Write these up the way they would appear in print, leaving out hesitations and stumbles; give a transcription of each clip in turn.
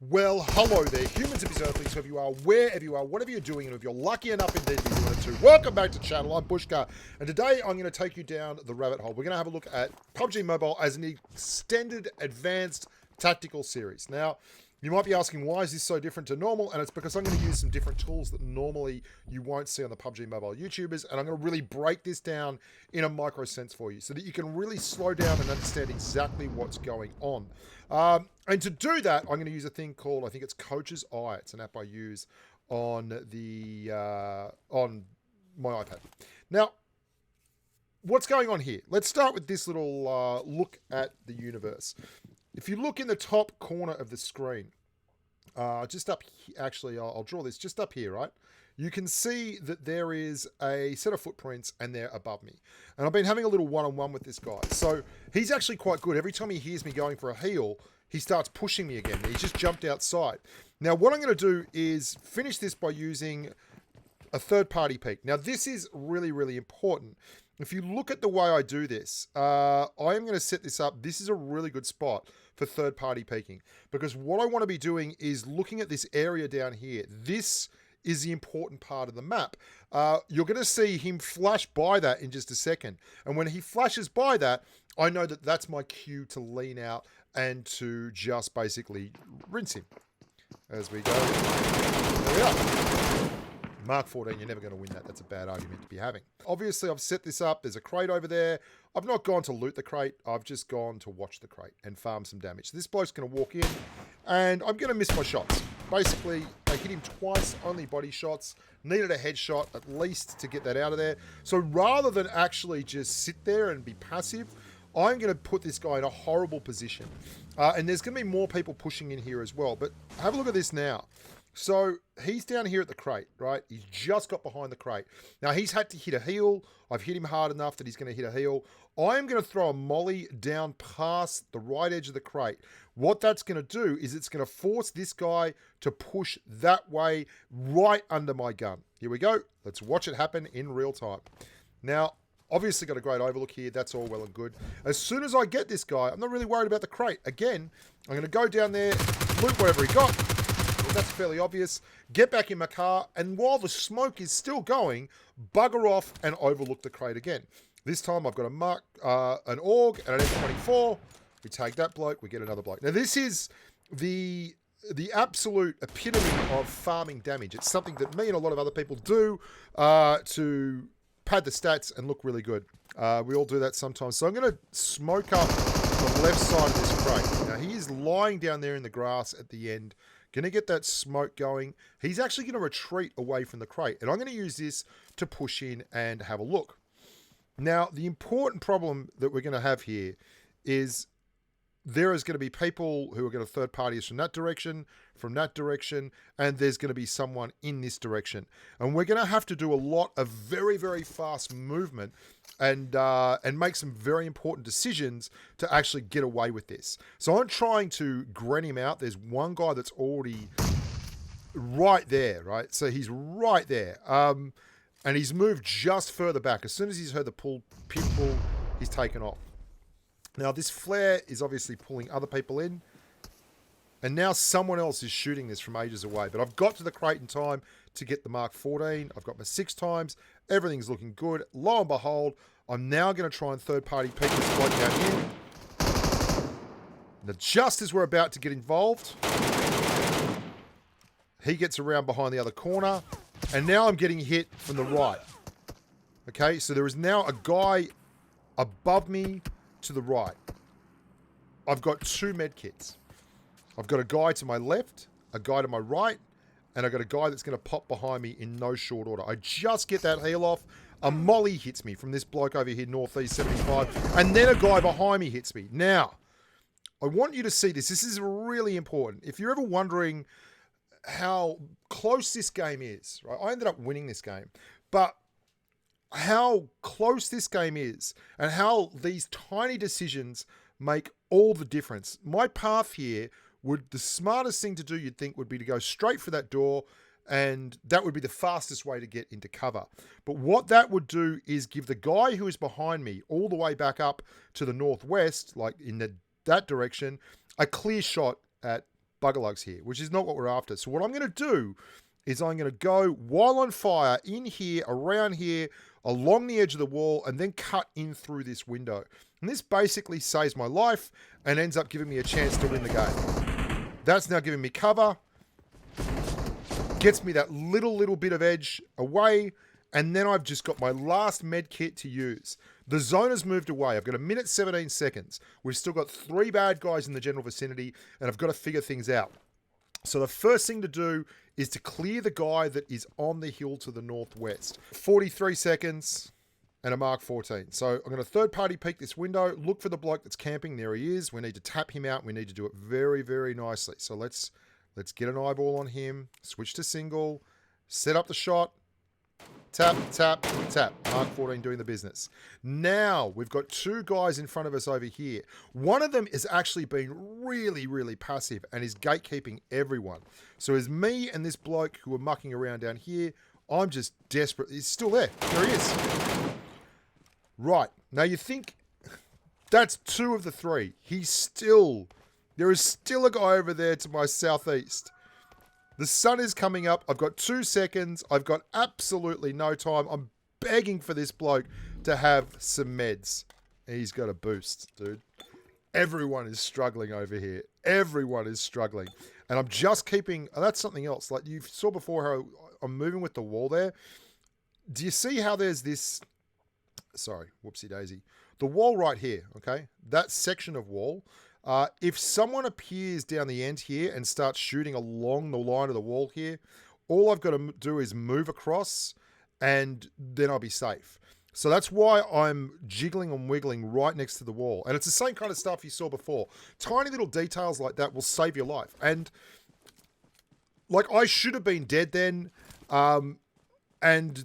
Well, hello there, humans of these earthlings, whoever you are, wherever you are, whatever you're doing, and if you're lucky enough indeed to be doing it too, welcome back to the channel. I'm Bushka, and today I'm going to take you down the rabbit hole. We're going to have a look at PUBG Mobile as an extended, advanced tactical series. Now, you might be asking, why is this so different to normal? And it's because I'm going to use some different tools that normally you won't see on the PUBG Mobile YouTubers, and I'm going to really break this down in a micro sense for you so that you can really slow down and understand exactly what's going on. And to do that, I'm going to use a thing called, I think it's Coach's Eye. It's an app I use on the on my iPad. Now, what's going on here? Let's start with this little look at the universe. If you look in the top corner of the screen, just up here, actually, I'll draw this just up here, right? You can see that there is a set of footprints and they're above me. And I've been having a little one-on-one with this guy. So he's actually quite good. Every time he hears me going for a heal, he starts pushing me again. He's just jumped outside. Now, what I'm going to do is finish this by using a third-party peek. Now, this is really, really important. If you look at the way I do this, I am going to set this up. This is a really good spot for third-party peeking, because what I want to be doing is looking at this area down here. This is the important part of the map. You're going to see him flash by that in just a second. And when he flashes by that, I know that that's my cue to lean out and to just basically rinse him. As we go. There we are. Mark 14, you're never going to win that. That's a bad argument to be having. Obviously, I've set this up. There's a crate over there. I've not gone to loot the crate. I've just gone to watch the crate and farm some damage. So this bloke's going to walk in, and I'm going to miss my shots. Basically, I hit him twice, only body shots. Needed a headshot at least to get that out of there. So rather than actually just sit there and be passive, I'm going to put this guy in a horrible position. And there's going to be more people pushing in here as well. But have a look at this now. So he's down here at the crate, right? He's just got behind the crate. Now, he's had to hit a heal. I've hit him hard enough that he's going to hit a heal. I am going to throw a molly down past the right edge of the crate. What that's going to do is it's going to force this guy to push that way right under my gun. Here we go. Let's watch it happen in real time. Now, obviously got a great overlook here. That's all well and good. As soon as I get this guy, I'm not really worried about the crate. Again, I'm going to go down there, loot whatever he got. That's fairly obvious. Get back in my car, and while the smoke is still going, bugger off and overlook the crate again. This time I've got a mark, an AUG and an M24. We tag that bloke, we get another bloke. Now this is the absolute epitome of farming damage. It's something that me and a lot of other people do to pad the stats and look really good. We all do that sometimes. So I'm going to smoke up the left side of this crate. Now he is lying down there in the grass at the end. Going to get that smoke going. He's actually going to retreat away from the crate. And I'm going to use this to push in and have a look. Now, the important problem that we're going to have here is there is going to be people who are going to third party us from that direction, and there's going to be someone in this direction. And we're going to have to do a lot of very, very fast movement and make some very important decisions to actually get away with this. So I'm trying to gren him out. There's one guy that's already right there, right? So he's right there. And he's moved just further back. As soon as he's heard the pin pull, he's taken off. Now, this flare is obviously pulling other people in. And now someone else is shooting this from ages away. But I've got to the crate in time to get the Mark 14. I've got my 6 times. Everything's looking good. Lo and behold, I'm now going to try and third-party peek this bloke down here. Now, just as we're about to get involved, he gets around behind the other corner. And now I'm getting hit from the right. Okay, so there is now a guy above me to the right. I've got 2 med kits. I've got a guy to my left, a guy to my right, and I've got a guy that's going to pop behind me in no short order. I just get that heal off. A molly hits me from this bloke over here, northeast 75, and then a guy behind me hits me. Now, I want you to see this. This is really important. If you're ever wondering how close this game is, right? I ended up winning this game, but how close this game is and how these tiny decisions make all the difference. My path here the smartest thing to do, you'd think, would be to go straight for that door, and that would be the fastest way to get into cover. But what that would do is give the guy who is behind me all the way back up to the northwest, like in that direction, a clear shot at buggerlugs here, which is not what we're after. So what I'm going to do is I'm going to go while on fire in here, around here, along the edge of the wall, and then cut in through this window. And this basically saves my life and ends up giving me a chance to win the game. That's now giving me cover. Gets me that little bit of edge away. And then I've just got my last med kit to use. The zone has moved away. I've got 1 minute 17 seconds. We've still got 3 bad guys in the general vicinity, and I've got to figure things out. So the first thing to do is to clear the guy that is on the hill to the northwest. 43 seconds and a mark 14. So I'm going to third party peek this window, look for the bloke that's camping. There he is. We need to tap him out. We need to do it very, very nicely. So let's get an eyeball on him, switch to single, set up the shot. Tap, tap, tap. Mark 14 doing the business. Now, we've got 2 guys in front of us over here. One of them is actually being really, really passive and is gatekeeping everyone. So it's me and this bloke who are mucking around down here. I'm just desperate. He's still there. There he is. Right. Now, you think that's 2 of the 3. There is still a guy over there to my southeast. The sun is coming up. I've got 2 seconds. I've got absolutely no time. I'm begging for this bloke to have some meds. He's got a boost, dude. Everyone is struggling over here. Everyone is struggling. And I'm just keeping... Oh, that's something else. Like you saw before how I'm moving with the wall there. Do you see how there's this... Sorry, whoopsie daisy. The wall right here, okay? That section of wall... if someone appears down the end here and starts shooting along the line of the wall here, all I've got to do is move across and then I'll be safe. So that's why I'm jiggling and wiggling right next to the wall. And it's the same kind of stuff you saw before. Tiny little details like that will save your life. And like I should have been dead then. And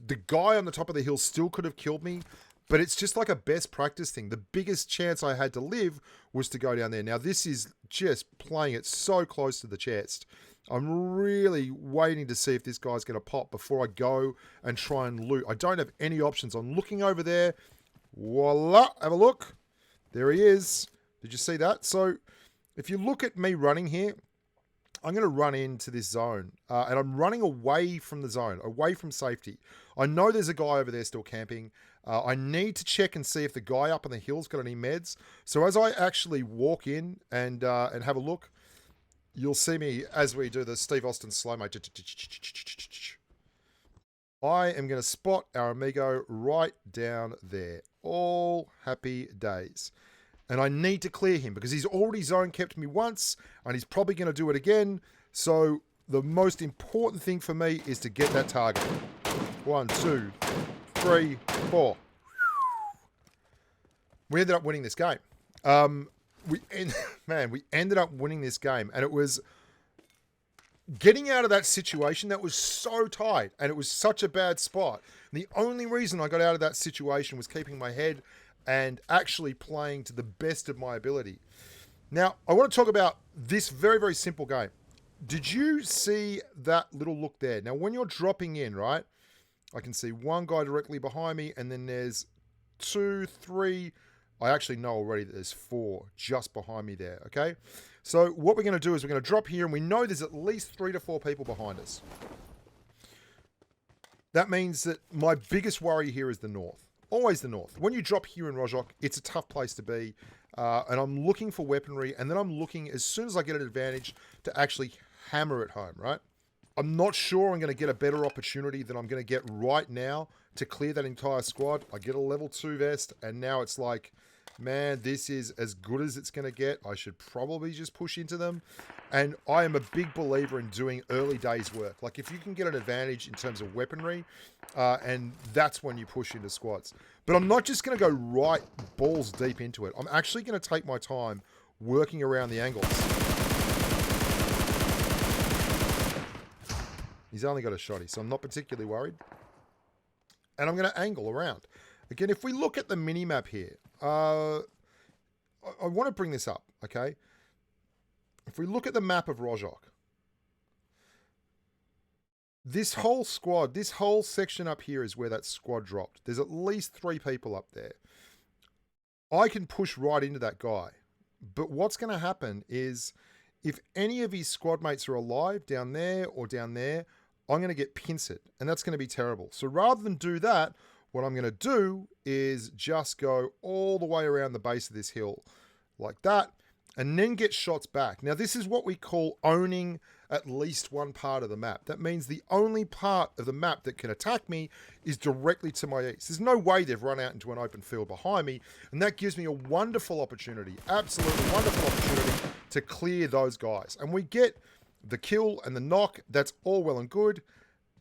the guy on the top of the hill still could have killed me. But it's just like a best practice thing. The biggest chance I had to live was to go down there. Now, this is just playing it so close to the chest. I'm really waiting to see if this guy's going to pop before I go and try and loot. I don't have any options. I'm looking over there. Voila. Have a look. There he is. Did you see that? So, if you look at me running here, I'm going to run into this zone. And I'm running away from the zone, away from safety. I know there's a guy over there still camping. I need to check and see if the guy up on the hill's got any meds. So as I actually walk in and have a look, you'll see me as we do the Steve Austin slow-mo. I am going to spot our amigo right down there. All happy days. And I need to clear him because he's already zone kept me once and he's probably going to do it again. So the most important thing for me is to get that target. 1, 2, 3, 4. We ended up winning this game. We ended up winning this game, and it was getting out of that situation that was so tight, and it was such a bad spot. And the only reason I got out of that situation was keeping my head and actually playing to the best of my ability. Now, I want to talk about this very, very simple game. Did you see that little look there? Now, when you're dropping in, right, I can see 1 guy directly behind me, and then there's 2, 3. I actually know already that there's 4 just behind me there, okay? So what we're going to do is we're going to drop here, and we know there's at least 3 to 4 people behind us. That means that my biggest worry here is the north. Always the north. When you drop here in Rojok, it's a tough place to be. And I'm looking for weaponry, and then I'm looking, as soon as I get an advantage, to actually hammer it home, right? I'm not sure I'm going to get a better opportunity than I'm going to get right now to clear that entire squad. I get a level 2 vest, and now it's like, man, this is as good as it's going to get. I should probably just push into them. And I am a big believer in doing early days work. Like, if you can get an advantage in terms of weaponry, and that's when you push into squads. But I'm not just going to go right balls deep into it. I'm actually going to take my time working around the angles. He's only got a shotty, so I'm not particularly worried. And I'm going to angle around. Again, if we look at the mini-map here, I want to bring this up, okay? If we look at the map of Rojok, this whole squad, this whole section up here is where that squad dropped. There's at least 3 people up there. I can push right into that guy. But what's going to happen is if any of his squad mates are alive down there or down there, I'm going to get pincered, and that's going to be terrible. So rather than do that, what I'm going to do is just go all the way around the base of this hill like that, and then get shots back. Now, this is what we call owning at least one part of the map. That means the only part of the map that can attack me is directly to my east. There's no way they've run out into an open field behind me, and that gives me a wonderful opportunity, absolutely wonderful opportunity to clear those guys. And we get the kill and the knock. That's all well and good.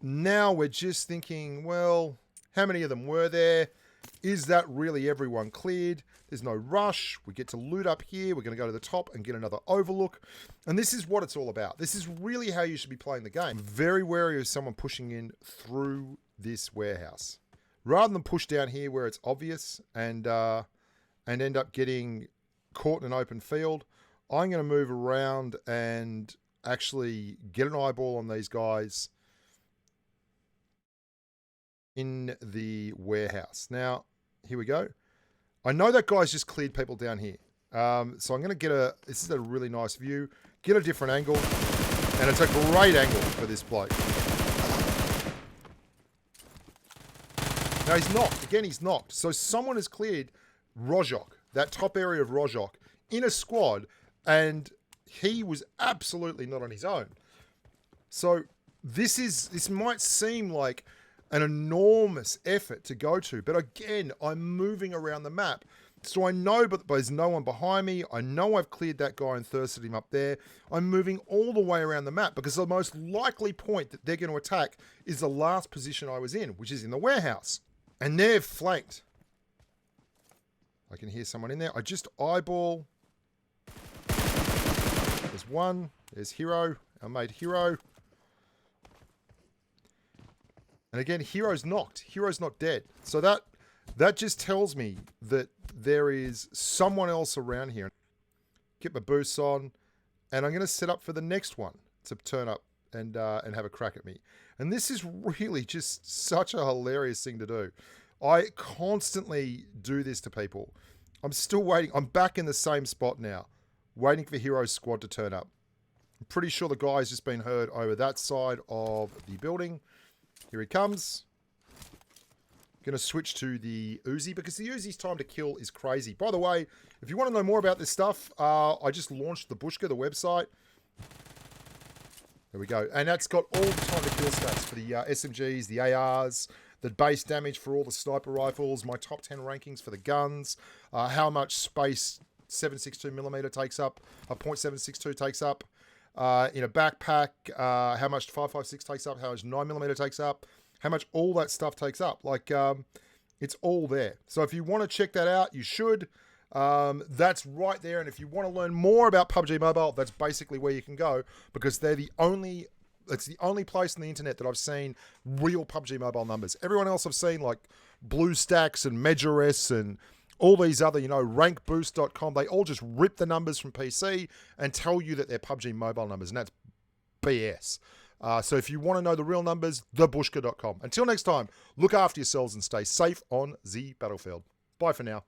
Now we're just thinking, well, how many of them were there? Is that really everyone cleared? There's no rush. We get to loot up here. We're going to go to the top and get another overlook. And this is what it's all about. This is really how you should be playing the game. Very wary of someone pushing in through this warehouse. Rather than push down here where it's obvious and end up getting caught in an open field, I'm going to move around and actually get an eyeball on these guys in the warehouse. Now, here we go. I know that guy's just cleared people down here. So I'm going to get this is a really nice view, get a different angle, and it's a great angle for this bloke. Now he's knocked. Again, he's knocked. So someone has cleared Rojok, that top area of Rojok, in a squad, and he was absolutely not on his own. So this might seem like an enormous effort to go to, but again, I'm moving around the map. So I know, but there's no one behind me. I know I've cleared that guy and thirsted him up there. I'm moving all the way around the map because the most likely point that they're going to attack is the last position I was in, which is in the warehouse. And they're flanked. I can hear someone in there. I just eyeball. There's one. There's Hero. Our mate Hero. And again, Hero's knocked. Hero's not dead. So that just tells me that there is someone else around here. Get my boosts on, and I'm going to set up for the next one to turn up and have a crack at me. And this is really just such a hilarious thing to do. I constantly do this to people. I'm still waiting. I'm back in the same spot now, waiting for Hero's squad to turn up. I'm pretty sure the guy's just been heard over that side of the building. Here he comes. Going to switch to the Uzi because the Uzi's time to kill is crazy. By the way, if you want to know more about this stuff, I just launched the Bushka, the website. There we go. And that's got all the time to kill stats for the SMGs, the ARs, the base damage for all the sniper rifles, my top 10 rankings for the guns, how much space 7.62mm takes up, .762 takes up. In a backpack, how much 5.56 takes up, how much 9mm takes up, how much all that stuff takes up. Like, it's all there. So if you want to check that out, you should. That's right there. And if you want to learn more about PUBG Mobile, that's basically where you can go because it's the only place on the internet that I've seen real PUBG Mobile numbers. Everyone else I've seen, like BlueStacks and Majoress and all these other, rankboost.com, they all just rip the numbers from PC and tell you that they're PUBG Mobile numbers, and that's BS. So if you want to know the real numbers, thebushka.com. Until next time, look after yourselves and stay safe on the battlefield. Bye for now.